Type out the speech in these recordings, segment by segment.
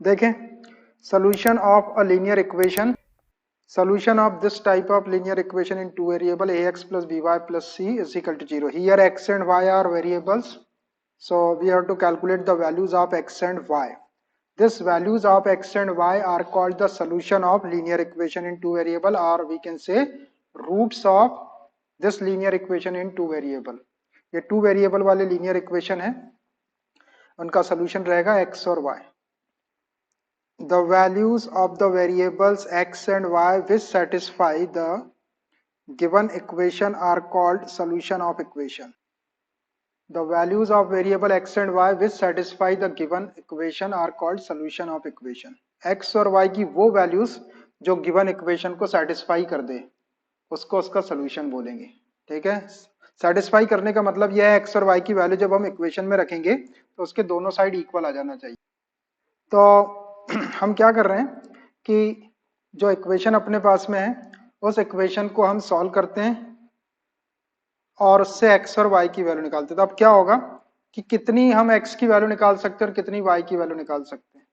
देखें, solution of a linear equation, solution of this type of linear equation in two variable ax plus by plus c is equal to 0. Here x and y are variables, so we have to calculate the values of x and y. This values of x and y are called the solution of linear equation in two variable, or we can say roots of this linear equation in two variable. ये two variable वाले linear equation है, उनका solution रहेगा x और y. The values of the variables x and y which satisfy the given equation are called solution of equation. The values of variable x and y which satisfy the given equation are called solution of equation. x और y की वो values जो given equation को satisfy कर दे, उसको उसका solution बोलेंगे. ठीक है, satisfy करने का मतलब यह है x और y की value जब हम equation में रखेंगे तो उसके दोनों side equal आ जाना चाहिए. तो हम क्या कर रहे हैं कि जो इक्वेशन अपने पास में है उस इक्वेशन को हम सॉल्व करते हैं और उससे x और y की वैल्यू निकालते हैं. तो अब क्या होगा कि कितनी हम x की वैल्यू निकाल सकते हैं और कितनी y की वैल्यू निकाल सकते हैं.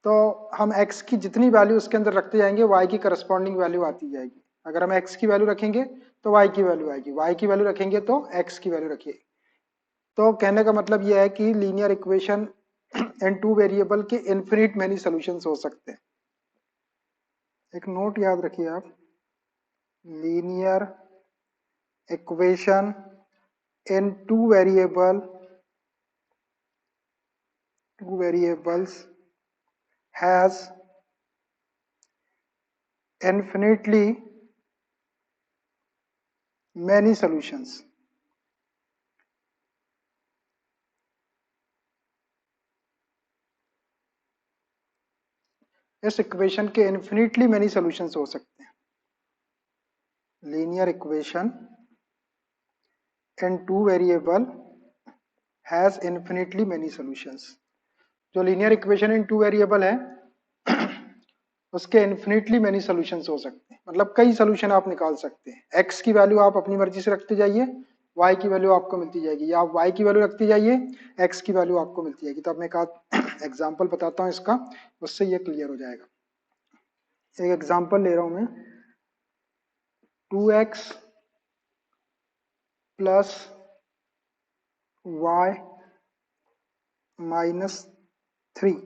तो हम x की जितनी वैल्यू उसके अंदर रखते जाएंगे y की करस्पॉन्डिंग वैल्यू आती जाएगी. अगर हम x की वैल्यू रखेंगे तो y की वैल्यू आएगी, y की वैल्यू रखेंगे तो x की वैल्यू रखिए. तो कहने का मतलब यह है कि linear equation in two variable के इन्फिनिट मैनी सॉल्यूशंस हो सकते हैं. एक नोट याद रखिए आप, linear equation in two variables has infinitely many solutions. इस इक्वेशन के इन्फिनिटली मेनी सॉल्यूशंस हो सकते हैं. Linear equation in two variable has infinitely many solutions. जो linear equation in two variable है उसके इन्फिनिटली मेनी सॉल्यूशंस हो सकते हैं. मतलब कई सॉल्यूशन आप निकाल सकते हैं. एक्स की वैल्यू आप अपनी मर्जी से रखते जाइए, वाई की वैल्यू आपको मिलती जाएगी, या आप वाई की वैल्यू रखते जाइए, एक्स की वैल्यू आपको मिलती जाएगी. तो अब मैं एक एग्जाम्पल बताता हूँ इसका, उससे ये क्लियर हो जाएगा. एक एग्जाम्पल ले रहा हूं मैं, 2x plus y minus 3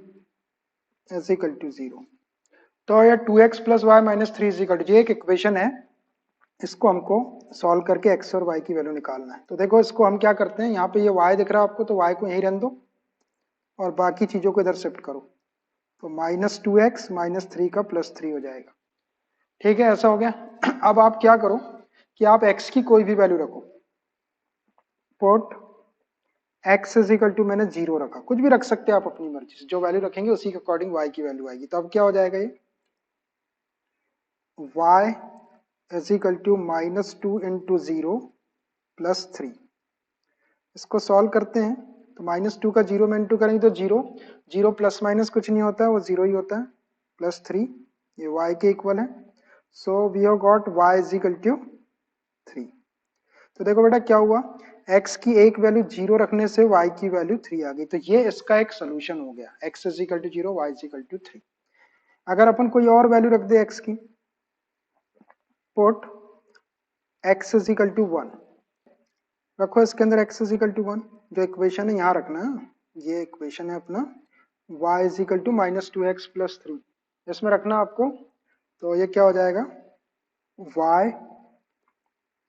is equal to 0. तो ये 2x plus y minus 3 is equal to, ये एक इक्वेशन है, इसको हमको सॉल्व करके x और y की वैल्यू निकालना है. तो देखो इसको हम क्या करते हैं, यहाँ पे ये y दिख रहा है आपको, तो y को यहीं रहने दो और बाकी चीजों को इधर शिफ्ट करो. तो माइनस 2x माइनस 3 का प्लस 3 हो जाएगा. ठीक है, ऐसा हो गया. अब आप क्या करो कि आप x की कोई भी वैल्यू रखो. Put x is equal to, मैंने 0 रखा, कुछ भी रख सकते हैं आप अपनी मर्जी से, जो वैल्यू रखेंगे उसी के अकॉर्डिंग y की वैल्यू आएगी. तो अब क्या हो जाएगा, ये y is equal to minus 2 into 0 plus 3. इसको सॉल्व करते हैं तो माइनस 2 का 0 में इंटू करेंगे तो 0, 0 प्लस माइनस कुछ नहीं होता है, वो 0 ही होता है, प्लस 3, ये y के इक्वल है. So we have got y is equal to 3. तो देखो बेटा क्या हुआ, x की एक वैल्यू 0 रखने से y की वैल्यू 3 आ गई. तो ये इसका एक सोल्यूशन हो गया, x is equal to 0, y is equal to 3. अगर अपन कोई और वैल्यू रख दे x की, put x is equal to 1 रखो, इसके अंदर x इज इक्वल टू 1, जो इक्वेशन है यहाँ रखना है, ये इक्वेशन है अपना y is equal to minus 2x plus 3, इसमें रखना आपको. तो ये क्या हो जाएगा, y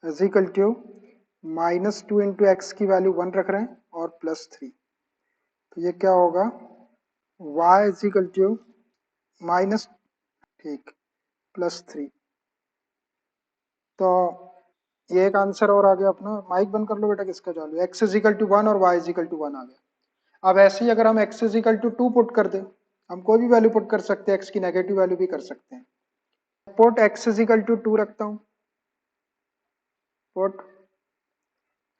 is equal to minus 2 into x की वैल्यू 1 रख रहे हैं और प्लस 3. तो ये क्या होगा, y is equal to minus, ठीक, प्लस 3. तो ये एक आंसर और आ गया अपना. माइक बंद कर लो बेटा, किसका चालू है. x इज इक्वल टू 1 और y इज इक्वल टू 1 आ गया. अब ऐसे ही अगर हम x is equal to 2 put कर दे, हम कोई भी वैल्यू पुट कर सकते हैं, x की नेगेटिव वैल्यू भी कर सकते हैं. Put x is equal to 2 रखता हूं, put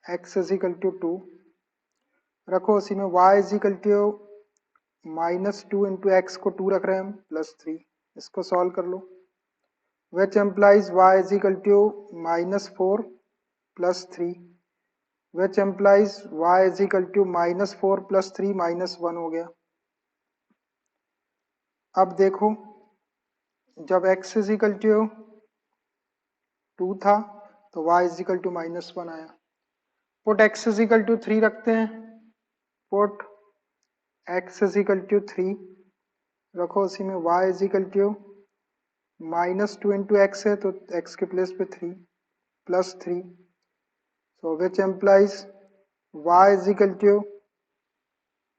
x is equal to 2 रखो, उसी में y is equal to minus 2 into x को 2 रख रहे हैं हम, प्लस 3. इसको सॉल्व कर लो, which implies y is equal to minus 4 plus 3, which implies y is equal to minus 4 plus 3 minus 1 हो गया. अब देखो, जब x इज इक्वल टू 2 था तो y इज इक्वल टू -1 आया। Put x is equal to 3 रखते हैं, put x is equal to 3 रखो, उसी में y is equal to -2 into x है तो x के प्लेस पे 3 +3, so which implies y is equal to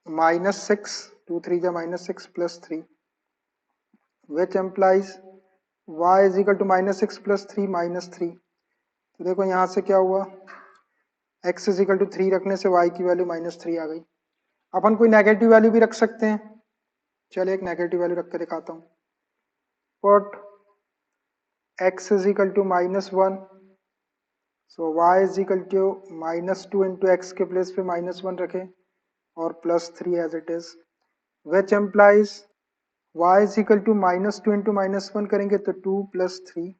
-6, 2 3 जा -6 +3, which implies y is equal to -6 +3 -3। तो देखो यहाँ से क्या हुआ, x इज इक्वल टू 3 रखने से y की वैल्यू -3 आ गई। अपन कोई नेगेटिव वैल्यू भी रख सकते हैं, चलिए एक नेगेटिव वैल्यू रख के दिखाता हूँ। Put x is equal to -1, so y is equal to -2 into x के प्लेस पे -1 रखे और +3 as it is, which implies y is equal to -2 into -1 करेंगे तो 2 + 3,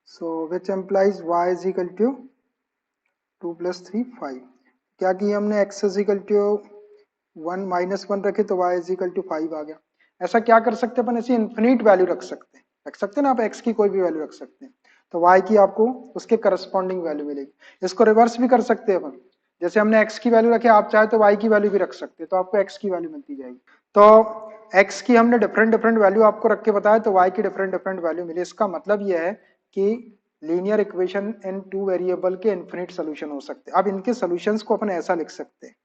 so which implies y is equal to 2 + 3 5। क्या किया हमने, x इज इक्वल टू 1 -1 रखे तो y इज इक्वल टू 5 आ गया। ऐसा क्या कर सकते हैं अपन, ऐसी इन्फिनिट वैल्यू रख सकते हैं ना आप, x की कोई भी वैल्यू रख सकते हैं तो y की आपको उसके करस्पॉन्डिंग वैल्यू मिलेगी। इसको रिवर्स भी कर सकते हैं अपन, जैसे हमने x की वैल्यू रखी, आप चाहे तो y की वैल्यू भी रख सकते हैं तो आपको x की वैल्यू मिलती जाएगी। तो x की हमने डिफरेंट डिफरेंट वैल्यू आपको रख के बताया तो y की डिफरेंट डिफरेंट वैल्यू मिली। इसका मतलब यह है कि लीनियर इक्वेशन इन 2 वेरिएबल के इन्फिनिट सोल्यूशन हो सकते हैं। अब इनके सोल्यूशंस को अपन ऐसा लिख सकते हैं,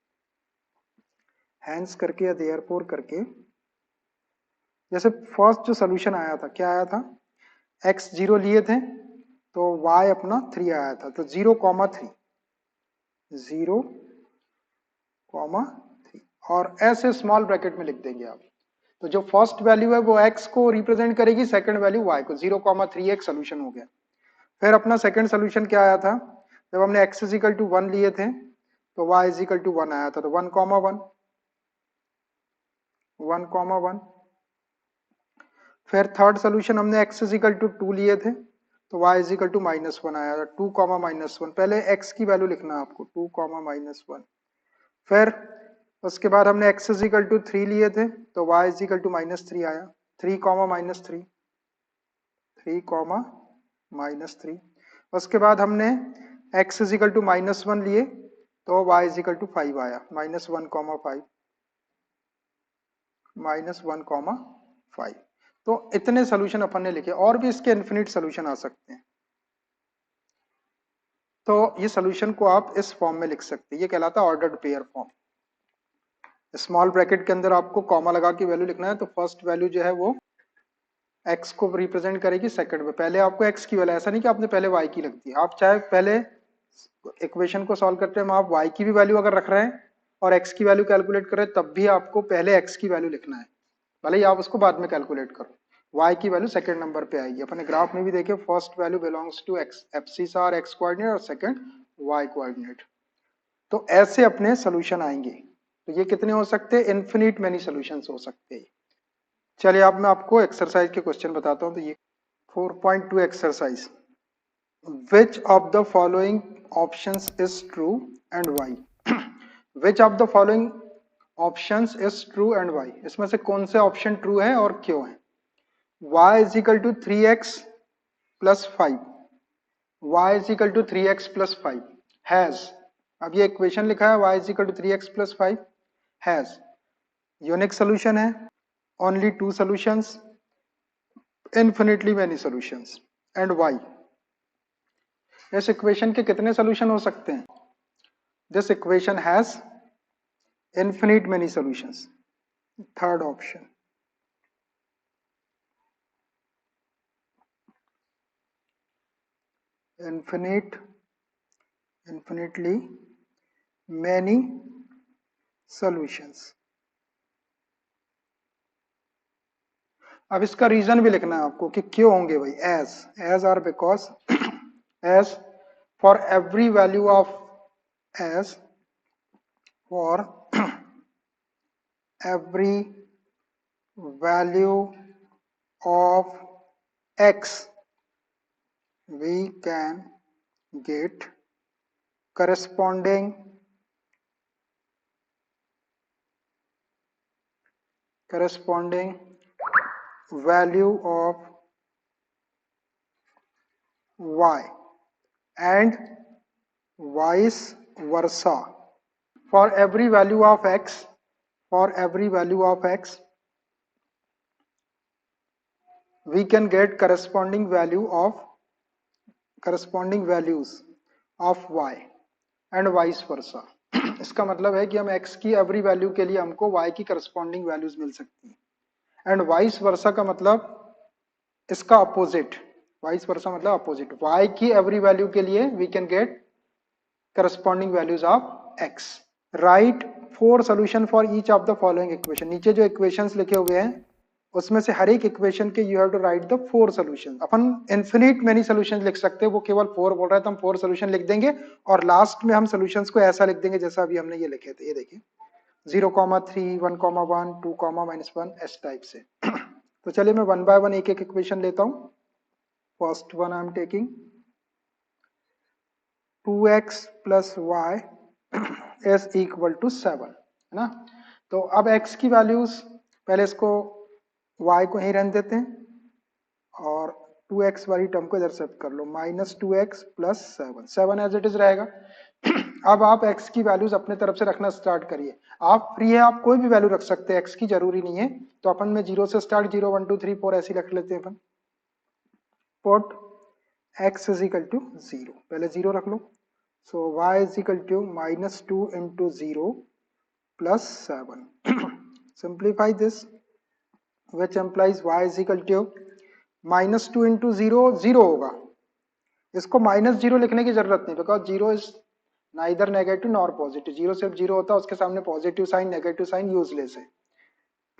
हैंस करके या देयरफॉर करके। जैसे फर्स्ट जो सोल्यूशन आया था, क्या आया था, x 0 लिए थे तो y अपना 3 आया था, तो 0,3 0,3 और ऐसे स्मॉल ब्रैकेट में लिख देंगे आप। तो जो फर्स्ट वैल्यू है वो x को रिप्रेजेंट करेगी, सेकंड वैल्यू y को, 0,3 एक सोल्यूशन हो गया। फिर अपना सेकंड सोल्यूशन क्या आया था, जब हमने x इज इक्वल टू 1 लिए थे तो y इज इक्वल टू 1 आया था, तो 1,1 1,1। फिर थर्ड सोल्यूशन हमने x इज इक्वल टू 2 लिए थे तो y इज इक्वल टू -1 आया था, 2, -1। पहले x की वैल्यू लिखना है आपको, 2, -1। फिर उसके बाद हमने x इज इक्वल टू 3 लिए थे तो y इज इक्वल टू -3 आया, 3, -3 3, -3। उसके बाद हमने x इज इक्वल टू -1 लिए तो y इज इक्वल टू 5 आया, -1,5 -1,5। तो इतने सोल्यूशन अपन ने लिखे, और भी इसके इन्फिनिट सोल्यूशन आ सकते हैं। तो ये सोल्यूशन को आप इस फॉर्म में लिख सकते हैं, ये कहलाता है ordered pair form. Small bracket के अंदर आपको कॉमा लगा के वैल्यू लिखना है, तो फर्स्ट वैल्यू जो है वो x को रिप्रेजेंट करेगी सेकंड में। पहले आपको x की वैल्यू, ऐसा नहीं कि आपने पहले y की रख दी, आप चाहे पहले इक्वेशन को सॉल्व करते हैं आप y की भी वैल्यू अगर रख रहे हैं और x की वैल्यू कैलकुलेट करें तब भी आपको पहले x की वैल्यू लिखना है, भले ही आप उसको बाद में कैलकुलेट करो। y की वैल्यू सेकंड नंबर पे आएगी। अपने ग्राफ में भी देखिए, first value belongs to x, abscissa x coordinate और सेकंड y कोऑर्डिनेट। तो ऐसे अपने सोल्यूशन आएंगे। तो ये कितने हो सकते हैं, इन्फिनिट मेनी सोल्यूशंस हो सकते हैं। चलिए अब मैं आपको एक्सरसाइज के क्वेश्चन बताता हूं। तो ये 4.2 exercise, which of the following options is true and why. Which of the following options is true and why, इसमें से कौन से ऑप्शन ट्रू है और क्यों है। y is equal to 3x plus 5, y is equal to 3x plus 5 has, अब ये इक्वेशन लिखा है y is equal to 3x plus 5 has unique solution है, only 2 solutions, infinitely many solutions, and y. इस इक्वेशन के कितने solution हो सकते हैं, this equation has infinite many solutions, third option. infinitely many solutions। अब इसका रीजन भी लिखना है आपको कि क्यों होंगे भाई, as are because, as for every value of, as for every value of x we can get corresponding value of y and vice versa. For every value of x, for every value of x, we can get corresponding values of y and vice versa. इसका मतलब है कि हम x की every value के लिए हमको y की करस्पॉन्डिंग वैल्यूज मिल सकती है एंड वाइस वर्सा का मतलब इसका अपोजिट, वाइस वर्सा मतलब अपोजिट, y की एवरी वैल्यू के लिए we can get corresponding values of x. Write 4 solution for each of the following equation. नीचे जो इक्वेशंस लिखे हुए हैं उसमें से हर एक इक्वेशन के you have to write the 4 solution. अपन इन्फिनिट मेनी सॉल्यूशन लिख सकते हैं, वो केवल 4 बोल रहा है तो हम 4 सॉल्यूशन लिख देंगे और लास्ट में हम सॉल्यूशंस को ऐसा लिख देंगे जैसा अभी हमने ये लिखे थे. ये देखिए 0,3, 1,1, 2, -1 इस टाइप से. तो चलिए मैं वन बाय वन एक एक इक्वेशन लेता हूं. First one I am taking 2x plus y is equal to 7, है ना. तो अब x की वैल्यूज पहले इसको y को यहीं रहने देते हैं और 2x वाली टर्म को इधर शिफ्ट कर लो. -2x plus 7 as it is रहेगा. अब आप x की वैल्यूज अपने तरफ से रखना स्टार्ट करिए. आप फ्री है, आप कोई भी वैल्यू रख सकते हैं, x की जरूरी नहीं है. तो अपन में 0 से स्टार्ट 0, 1, 2, 3, 4 ऐसी रख लेते हैं अपन. Put x is equal to 0, पहले 0 रख लो. So y is equal to -2 into 0 plus 7. Simplify this, which implies y is equal to -2 into 0, 0 होगा. इसको -0 लिखने की जरूरत नहीं, because 0 is neither negative nor positive. 0 सिर्फ 0 होता है, उसके सामने positive sign negative sign useless है.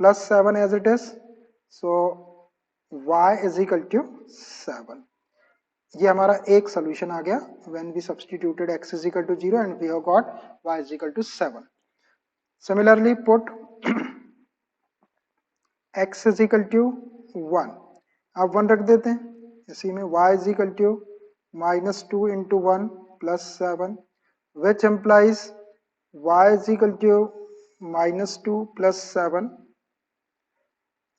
Plus 7 as it is. So y is equal to 7. ये हमारा एक सोल्यूशन आ गया. When we substituted x is equal to 0 and we have got y is equal to 7. Similarly put x is equal to 1. अब 1 रख देते हैं इसी में. y is equal to -2 into 1 plus 7, which implies y is equal to -2 plus 7,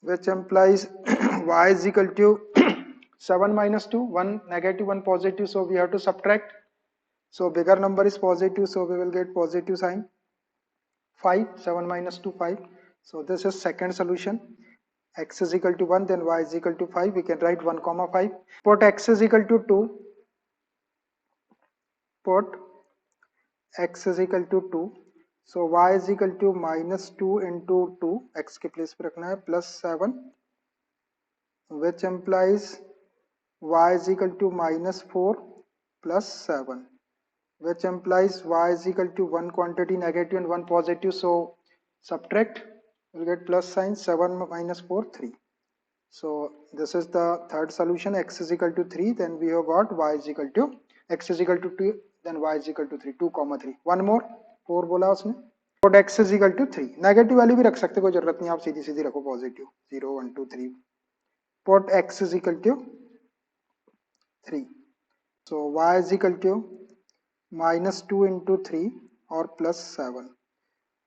which implies y is equal to 7 minus 2, 1 negative, 1 positive, so we have to subtract. So bigger number is positive, so we will get positive sign. 5, 7 minus 2, 5. So this is second solution. X is equal to 1, then y is equal to 5. We can write 1, 5. Put x is equal to 2. Put x is equal to 2. So y is equal to -2 into 2. X के place पे रखना है plus 7, which implies y is equal to -4 plus 7, which implies y is equal to 1 quantity negative and 1 positive, so subtract, we'll get plus sign. 7 minus 4, 3. So this is the third solution. X is equal to 3, then we have got y is equal to, x is equal to 2, then y is equal to 3. 2, 3. One more, 4 बोला उसने. Put x is equal to 3. Negative value भी रख सकते, कोई जरूरत नहीं, आप सीधी सीधी रखो positive. 0, 1, 2, 3. Put x is equal to 3. So y is equal to -2 into 3 or plus 7,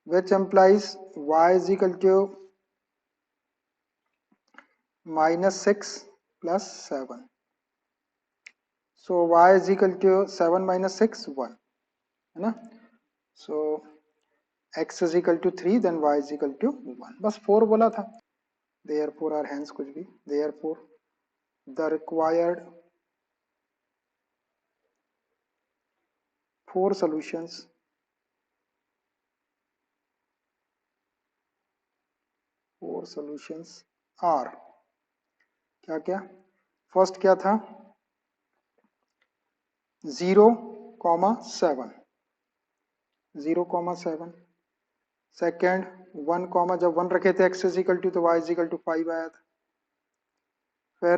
which implies y is equal to -6 plus 7. So y is equal to 7 minus 6, 1, है ना. So x is equal to 3, then y is equal to 1. बस 4 बोला था. Therefore or hence कुछ भी. Therefore the required 4 solutions are क्या क्या. First क्या था 0,7, 0,7. सेकेंड 1, जब 1 रखे थे x इज इक्वल टू, तो y इज इक्वल टू 5 आया था. फिर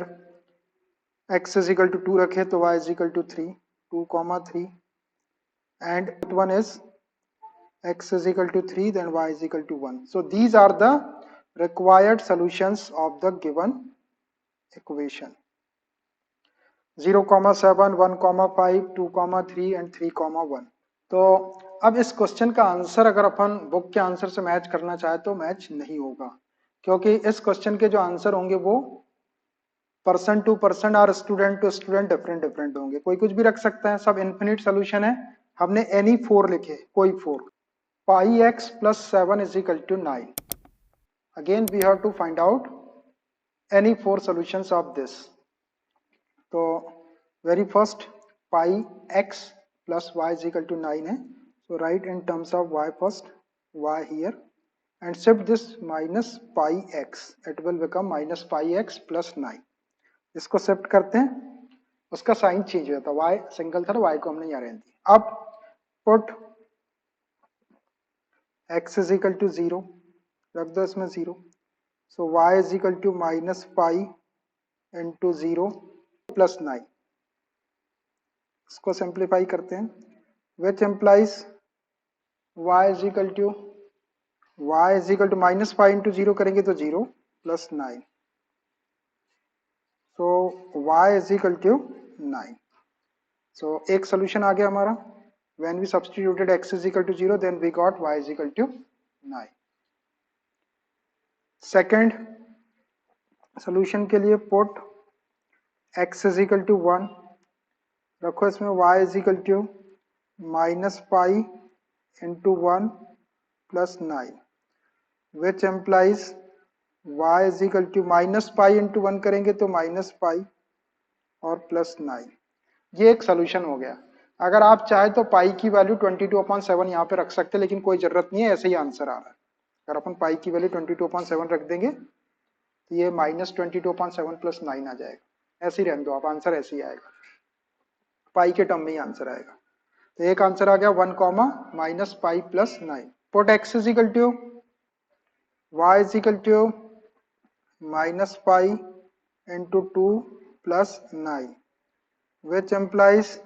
x इज इक्वल टू 2 रखे तो y is equal to 3, 2,3. and one is x is equal to 3, then y is equal to 1. So these are the required solutions of the given equation. 0,7, 1,5, 2,3 and 3,1. तो अब इस question का answer अगर अपन book के answer से match करना चाहे तो मैच नहीं होगा. क्योंकि इस क्वेश्चन के जो आंसर होंगे वो पर्सन टू पर्सन और student to student different different होंगे। कोई कुछ भी रख सकता है, सब इन्फिनिट सोल्यूशन है। हमने एनी फोर लिखे, कोई four. Pi x plus 7 is equal to 9। Again we have to find out any four solutions of this. तो very first, pi x plus y is equal to 9 है, so write in terms of y first, y here, and shift this minus pi x, it will become minus pi x plus 9। इसको shift करते हैं, उसका sign change हो जाता है, Y single था, Y को हमने यहाँ रहने दिया। अब put x is equal to 0, रख दो इसमें 0, so y is equal to minus pi into 0 plus 9। इसको सिंप्लीफाई करते हैं, which implies y is equal to minus pi into 0 करेंगे तो 0 plus 9, so y is equal to 9। So एक solution आ गया हमारा, when we substituted x is equal to 0 then we got y is equal to 9। Second solution के लिए put x is equal to 1, रखो इसमें y is equal to minus pi into 1 plus 9, which implies y is equal to minus pi into 1 करेंगे तो minus pi और plus 9। ये एक solution हो गया। अगर आप चाहे तो पाई की वैल्यू 22/7 यहाँ पे रख सकते हैं, लेकिन कोई जरूरत नहीं है, ऐसे ही आंसर आ रहा है। अगर अपन पाई की वैल्यू 22/7 रख देंगे तो ये माइनस 22/7 प्लस 9 आ जाएगा। ऐसे ही रहने दो आप, आंसर ऐसे ही आएगा, पाई के टर्म में ही आंसर आएगा। तो एक आंसर आ गया 1 comma minus pi plus 9। Put x is equal to y is equal to minus pi into 2 plus 9, which implies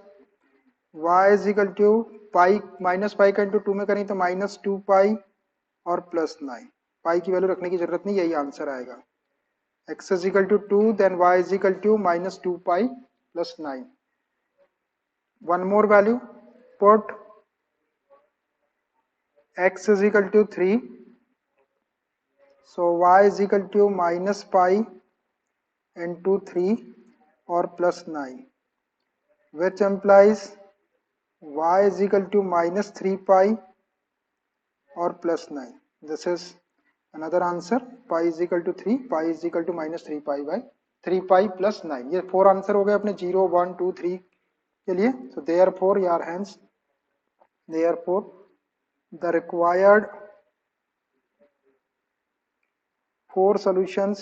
y is equal to pi, minus pi का इंटू 2 में करें तो माइनस 2 पाई और प्लस 9। पाई की वैल्यू रखने की जरूरत नहीं, यही आंसर आएगा। x is equal to 2 then y is equal to minus 2 pi plus 9। One more value, put x is equal to 3, so y is equal to minus pi into 3 or plus 9, which implies y is equal to minus 3 pi or plus 9. This is another answer, pi is equal to 3, pi is equal to minus 3 pi by 3 pi plus 9. ये 4 answer हो गए अपने 0, 1, 2, 3 के लिए। So therefore your hands, therefore the required 4 solutions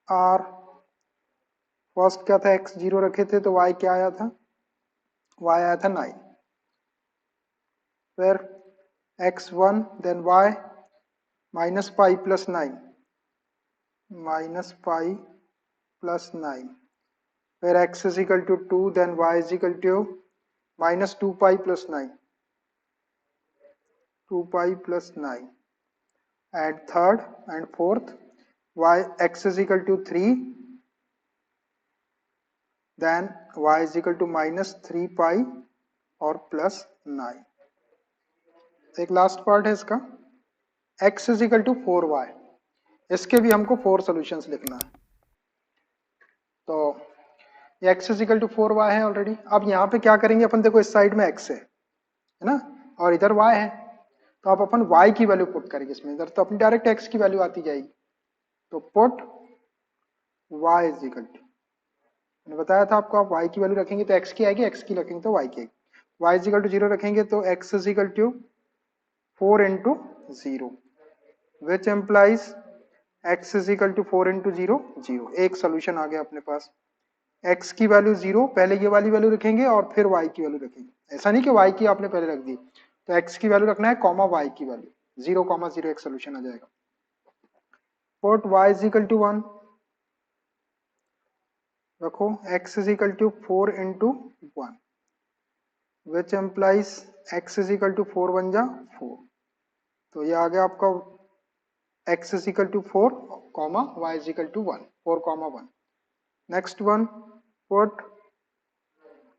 are, first क्या था, x 0 रखे थे तो y क्या आया था, y आया था 9, फिर x1 then y minus pi plus 9, minus pi plus 9, फिर x is equal to 2 then y is equal to minus 2 pi plus 9, 2 pi plus 9, and third and fourth y x is equal to 3 then y is equal to minus 3 pi और plus 9। एक last part है इसका, x is equal to 4y, इसके भी हमको 4 solutions लिखना है। तो ये x is equal to 4y है ऑलरेडी। अब यहाँ पे क्या करेंगे अपन, देखो इस साइड में x है ना, और इधर y है, तो अब अपन y की वैल्यू पुट करेंगे इसमें, इधर तो अपनी डायरेक्ट x की वैल्यू आती जाएगी। तो put y is equal to, मैंने बताया था आपको, आप y की वैल्यू रखेंगे तो x की आएगी, x की रखेंगे तो y की आएगी। y इज इक्वल टू 0 रखेंगे तो x is equal to 4 into 0, which implies x is equal to 4 into 0, 0। एक सोल्यूशन आ गया अपने पास। x की वैल्यू 0, पहले ये वाली वैल्यू रखेंगे और फिर y की वैल्यू रखेंगे। ऐसा नहीं कि y की आपने पहले रख दी, तो x की वैल्यू रखना है कॉमा y की वैल्यू, 0,0 एक सोल्यूशन आ जाएगा। Put y is equal to 1, रखो x is equal to 4 into 1, which implies x is equal to 4 1 जा 4, तो ये आ गया आपका x is equal to 4 comma y is equal to 1, 4,1। Next one, put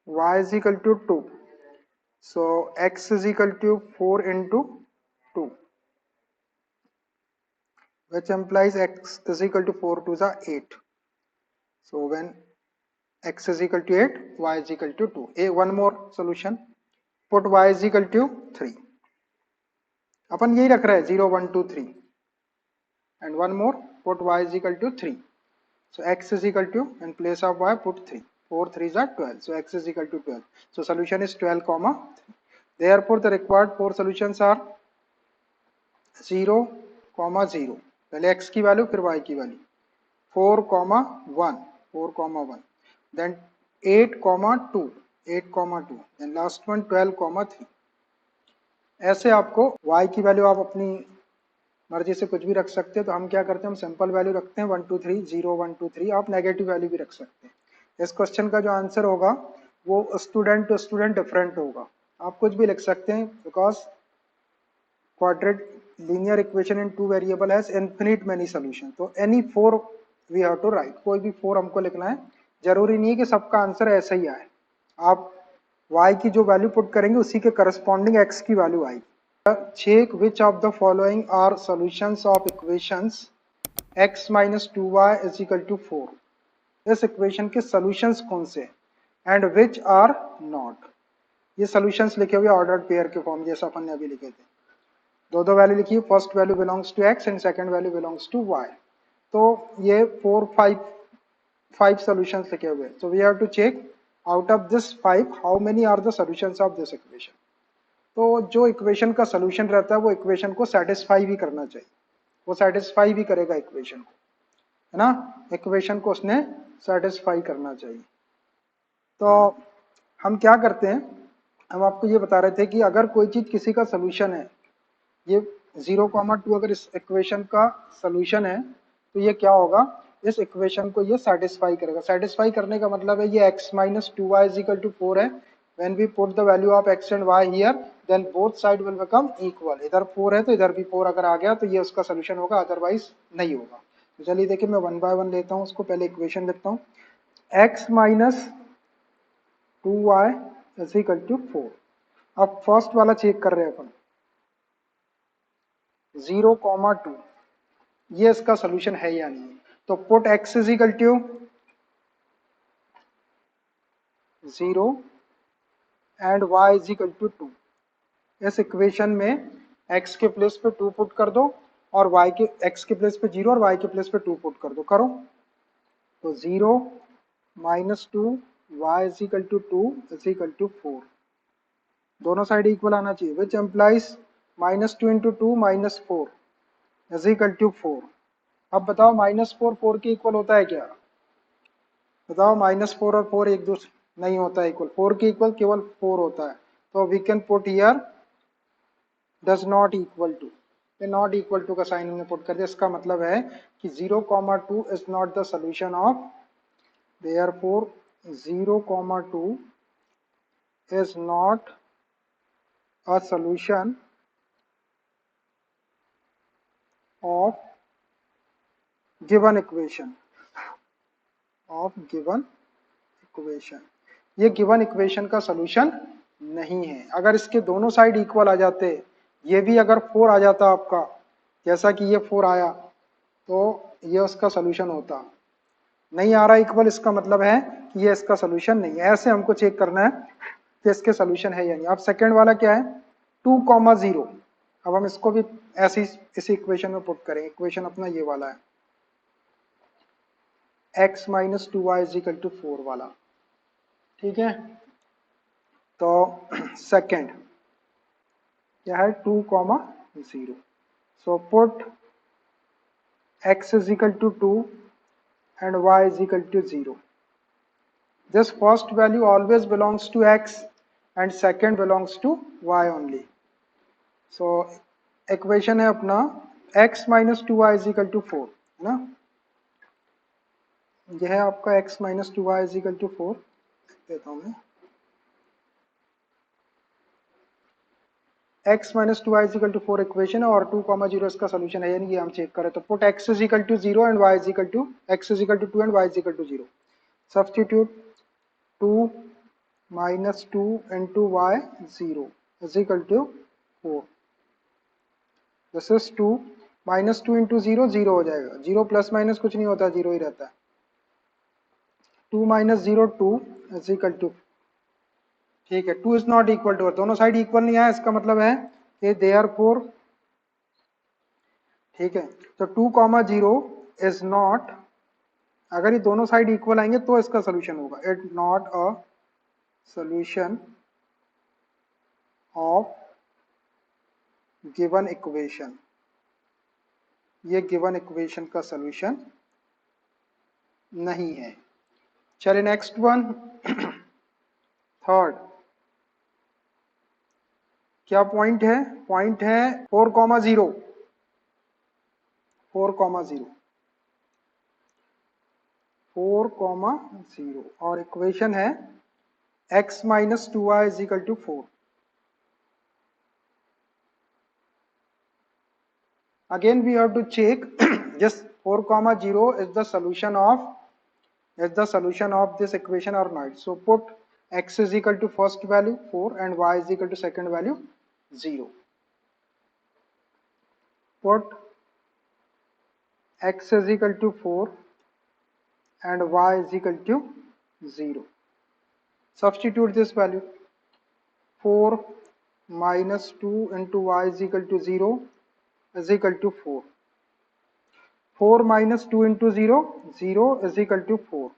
y is equal to 2, So x is equal to 4 into 2, which implies x is equal to 4 to the 8. So when x is equal to 8, y is equal to 2. One more solution. Put y is equal to 3. अपन यही रख रहे हैं 0 1 2 3, and one more, put y is equal to 3. So x is equal to, in place of y put 3. 4 3s are 12. So x is equal to 12. So solution is 12 comma 3. Therefore the required 4 solutions are 0 comma 0. पहले x की value फिर y की value, 4 comma 1, 4 comma 1, then 8 comma 2, 8 comma 2, then last one 12 comma 3. ऐसे आपको y की value आप अपनी मर्जी से कुछ भी रख सकते हैं। तो हम क्या करते हैं, हम सिंपल वैल्यू रखते हैं 1 2 3, 0 1 2 3। आप नेगेटिव वैल्यू भी रख सकते हैं। इस क्वेश्चन का जो आंसर होगा वो स्टूडेंट टू स्टूडेंट डिफरेंट होगा। आप कुछ भी लिख सकते हैं, because quadrate linear equation in 2 variable has infinite many solution. तो any 4 we have to write, कोई भी 4 हमको लिखना है। जरूरी नहीं है कि सबका आंसर ऐसा ही आए, आप y की जो वैल्यू पुट करेंगे उसी के करस्पॉन्डिंग x की वैल्यू आएगी। Check which of the following are solutions of equations x minus 2y is equal to 4. इस इक्वेशन के सॉल्यूशंस कौन से एंड विच आर नॉट। ये सॉल्यूशंस लिखे हुए ऑर्डर्ड पेयर के फॉर्म, जैसा अपन ने अभी लिखे थे। दो वैल्यू लिखी, first value belongs to x and second value belongs to y। तो ये 4 5 सॉल्यूशंस लिखे हुए। So we have to check out of this 5 how many are the solutions of this equation. तो जो इक्वेशन का सॉल्यूशन रहता है वो इक्वेशन को सेटिस्फाई भी करना चाहिए, वो सेटिस्फाई भी करेगा इक्वेशन को, है ना। इक्वेशन को उसने सेटिस्फाई करना चाहिए। तो हम क्या करते हैं, हम आपको ये बता रहे थे कि अगर कोई चीज किसी का सॉल्यूशन है, ये 0,2 अगर इस इक्वेशन का सॉल्यूशन है तो ये क्या होगा, इस इक्वेशन को ये सेटिस्फाई करेगा। सेटिस्फाई करने का मतलब है ये x minus 2y is equal to 4 है। When we put the value of x and y here, then both side will become equal। इधर 4 है तो इधर भी 4 अगर आ गया तो ये उसका सोल्यूशन होगा, अदरवाइज नहीं होगा। तो चलिए देखिए, मैं 1 बाय 1 लेता हूँ उसको। पहले इक्वेशन लिखता हूँ, x minus 2y is equal to 4। अब फर्स्ट वाला चेक कर रहे हैं अपन, 0,2, ये इसका सोल्यूशन है या नहीं। तो put x is equal to 0 and y is equal to 2। इस इक्वेशन में x के प्लेस पे 2 पुट कर दो और y के, x के प्लेस पे 0 और y के प्लेस पे 2 पुट कर दो। करो तो 0 minus 2 y is equal to 2 is equal to 4। दोनों साइड इक्वल आना चाहिए, which implies -2 into 2 -4 is equal to 4। अब बताओ -4 4 के इक्वल होता है क्या, बताओ। -4 और 4 एक दूसरे नहीं होता है इक्वल, 4 के इक्वल केवल 4 होता है। तो we can put here does not equal to, ये नॉट इक्वल टू का साइन हमने पुट कर दिया। इसका मतलब है कि 0,2 is not the solution of, therefore 0,2 is not a solution of given equation, of given equation। ये गिवन इक्वेशन का सोल्यूशन नहीं है। अगर इसके दोनों साइड इक्वल आ जाते, ये भी अगर 4 आ जाता आपका, जैसा कि ये 4 आया, तो ये उसका सोल्यूशन होता। नहीं आ रहा इक्वल, इसका मतलब है कि ये इसका सोल्यूशन नहीं है। ऐसे हमको चेक करना है कि इसके सोल्यूशन है या नहीं। अब सेकंड वाला क्या है, 2,0। अब हम इसको भी ऐसी इसी इक्वेशन में पुट करें। इक्वेशन अपना ये वाला है, x minus 2y is equal to 4 वाला, ठीक है। तो सेकंड क्या है, 2,0। So put x is equal to 2 and y is equal to 0। This first value always belongs to x and second belongs to y only। So equation है अपना x minus 2y is equal to 4, है ना। यह है आपका x minus 2y is equal to 4। देता हूँ मैं, x minus 2y is equal to 4 equation है और 2,0 इसका सोल्यूशन है यानी ये हम चेक करें। तो put x is equal to 0 and y is equal to, x is equal to 2 and y is equal to 0। Substitute 2 minus 2 into y 0 is equal to 4. This is 2. Minus 2 into 0 0 हो जाएगा. 0 plus minus कुछ नहीं होता, 0 ही रहता है. 2 minus 0 2 is equal to. ठीक है, 2 is not equal to, दोनों साइड इक्वल नहीं आया, इसका मतलब है कि देयरफॉर, ठीक है, तो 2 कॉमा 0 इज नॉट, अगर ये दोनों साइड इक्वल आएंगे तो इसका सोल्यूशन होगा. It not a solution of given equation. ये गिवन इक्वेशन का सोल्यूशन नहीं है. चलिए नेक्स्ट वन. थर्ड, क्या पॉइंट है? पॉइंट है 4 कॉमा 0. 4 कॉमा 0, 4 कॉमा 0 और इक्वेशन है x minus 2y is equal to 4. Again we have to check just 4 comma 0 is the solution of this equation or not. So put x is equal to first value 4 and y is equal to second value 0. Put x is equal to 4 and y is equal to 0. Substitute this value. 4 minus 2 into y is equal to 0 is equal to 4. 4 minus 2 into 0 0 is equal to 4.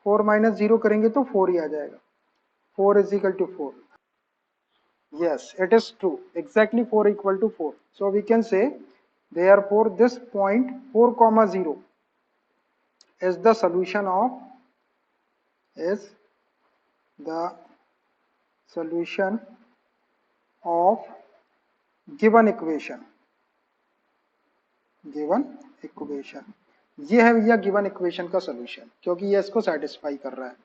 4 minus 0 करेंगे तो 4 ही आ जाएगा. 4 is equal to 4. Yes, it is true. Exactly 4 equal to 4. So we can say therefore this point 4 comma 0 is the solution of, is the solution of given equation. Given equation, ये है भैया given equation का solution, क्योंकि ये इसको satisfy कर रहा है.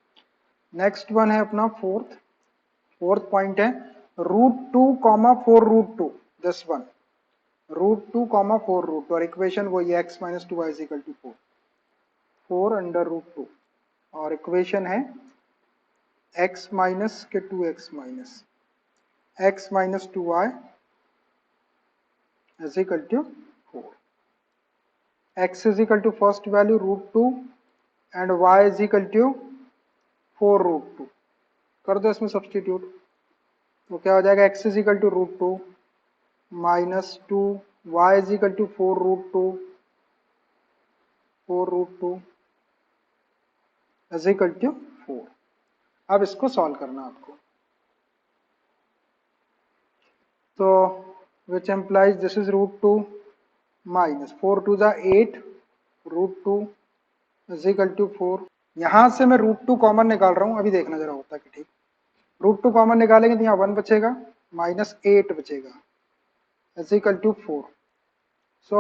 नेक्स्ट वन है अपना फोर्थ पॉइंट है √2 कॉमा 4 √2. दिस वन √2 कॉमा 4 √2 और इक्वेशन वही है x minus 2y is equal to 4. 4 under √2 और इक्वेशन है x माइनस के 2x minus x minus 2y is equal to 4. x is equal to first value √2 and y is equal to 4 √2. कर दो इसमें substitute, तो क्या हो जाएगा x is equal to √2 minus 2 y is equal to 4 √2 is equal to 4. अब इसको solve करना आपको, तो which implies this is √2 minus 4 to the 8 √2 is equal to 4. यहां से मैं √2 कॉमन निकाल रहा हूं, अभी देखना जरा होता है कि ठीक. √2 कॉमन निकालेंगे तो यहाँ 1 बचेगा, माइनस 8 बचेगा इज इक्वल टू 4. सो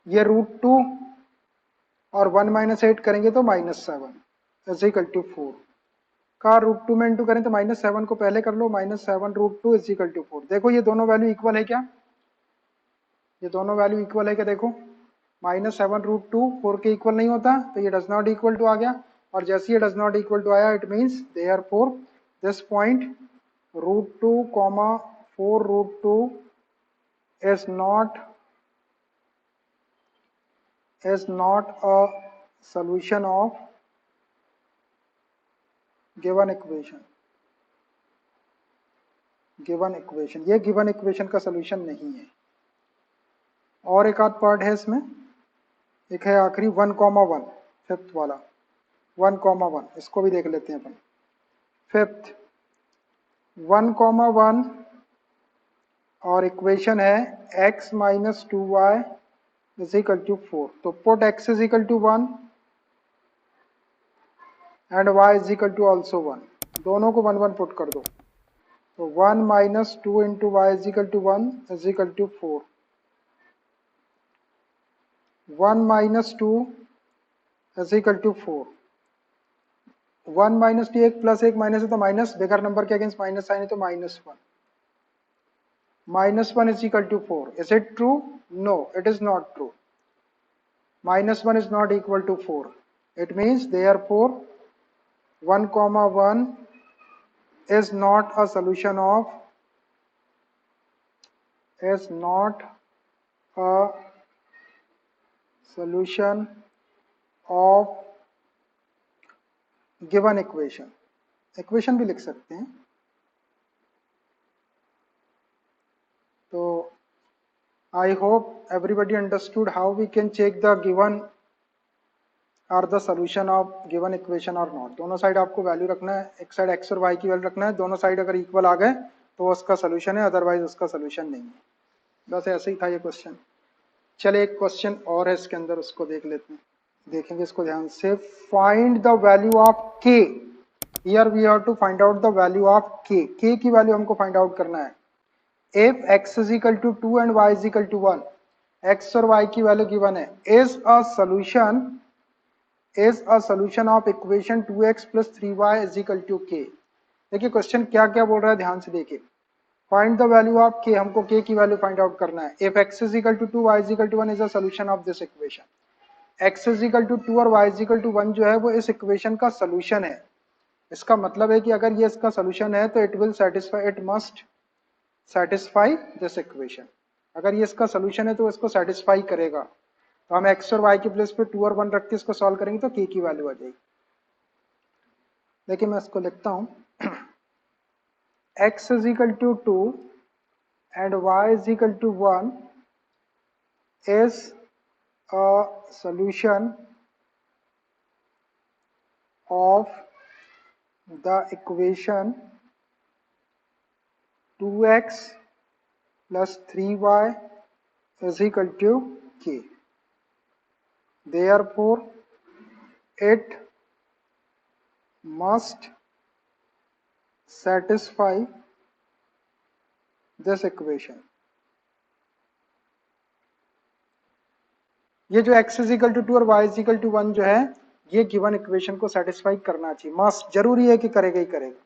ये √2 और 1 माइनस 8 करेंगे तो माइनस 7 इज इक्वल टू 4 का √2 में इंटू करें तो माइनस 7 को पहले कर लो, माइनस 7 √2 इज इक्वल टू 4. देखो ये दोनों वैल्यू इक्वल है क्या? ये दोनों वैल्यू इक्वल है क्या? देखो माइनस 7 √2 4 के इक्वल नहीं होता, तो ये डज नॉट इक्वल टू आ गया. और जैसे ये डज नॉट इक्वल टू आया, it means therefore this point √2 comma 4 √2 is not a solution of given equation. ये गिवन इक्वेशन का सोल्यूशन नहीं है. और एक आध पार्ट है इसमें, एक है आखिरी 1 कॉमा 1, फिफ्थ वाला 1 कॉमा 1, इसको भी देख लेते हैं अपन. फिफ्थ 1 कॉमा 1 और इक्वेशन है x minus 2y is equal to 4. तो put x is equal to 1 and y is equal to also 1. दोनों को 1 1 पुट कर दो, तो 1 minus 2 into y is equal to 1 is equal to 4. 1 minus 2 is equal to 4. 1 minus 2 एक plus एक minus है तो माइनस, बेकार नंबर के अगेंस्ट माइनस साइन है तो minus 1. minus 1 is equal to 4. Is it true? No, it is not true. Minus 1 is not equal to 4. It means therefore 1 comma 1 is not a solution of given equation, equation भी लिख सकते हैं। तो I hope everybody understood how we can check the given are the solution of given equation और not. दोनों side आपको value रखना है, एक साइड एक्स और वाई की वैल्यू रखना है, दोनों साइड अगर इक्वल आ गए तो उसका सोल्यूशन है, अदरवाइज उसका सोल्यूशन नहीं है। बस ऐसे ही था ये क्वेश्चन। चले एक क्वेश्चन और है इसके अंदर, उसको देख लेते हैं, देखेंगे इसको ध्यान से। Find the value of k, here we have to find out the value of k. K की वैल्यू हमको फाइंड आउट करना है। If x is equal to 2 and y is equal to 1, x और y की value given है, is a solution of equation 2x plus 3y is equal to k। देखिए question क्या क्या बोल रहा है, ध्यान से देखिए। Find the value of k, हमको k की वैल्यू फाइंड आउट करना है। If x is equal to 2, y is equal to 1 is a solution of this equation. x is equal to 2 और y इज इक्वल टू 1 जो है वो इस equation का सोल्यूशन है। इसका मतलब है कि अगर ये इसका सोल्यूशन है तो it will satisfy, it must satisfy this equation. अगर ये इसका सोल्यूशन है तो इसको सेटिस्फाई करेगा। तो हम x और y की प्लेस पे 2 और 1 रख के इसको सॉल्व करेंगे तो k की वैल्यू आ जाएगी। देखिए मैं इसको लिखता हूं, x is equal to 2 and y is equal to 1 is a solution of the equation 2x plus 3y is equal to k. Therefore, it must satisfy this equation. ये जो x इज इक्वल टू 2 और y is equal to 1 जो है, ये given equation को satisfy करना चाहिए, must, जरूरी है कि करेगा ही करेगा।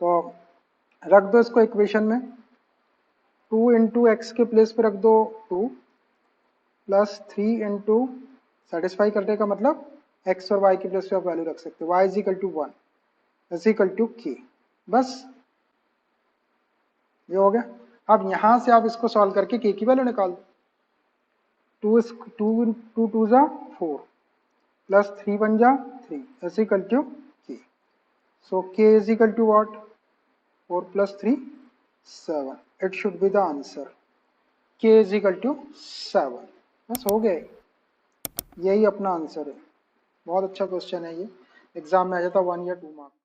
तो रख दो इसको इक्वेशन में, 2 इंटू एक्स के प्लेस पे रख दो 2 प्लस 3 इंटू, सेटिस्फाई करने का मतलब x और y के प्लेस पे आप वैल्यू रख सकते हो। y is equal to 1 is equal to k। बस ये हो गया। अब यहां से आप इसको सॉल्व करके k की वैल्यू निकाल दो। 2 2 जा 4 प्लस 3 1 जा 3 is equal to k। So k is equal to what, 4 plus 3 7। It should be the answer, k is equal to 7। बस हो गया, यही अपना आंसर है। बहुत अच्छा क्वेश्चन है ये, एग्जाम में आ जाता 1 या 2 मार्क्स।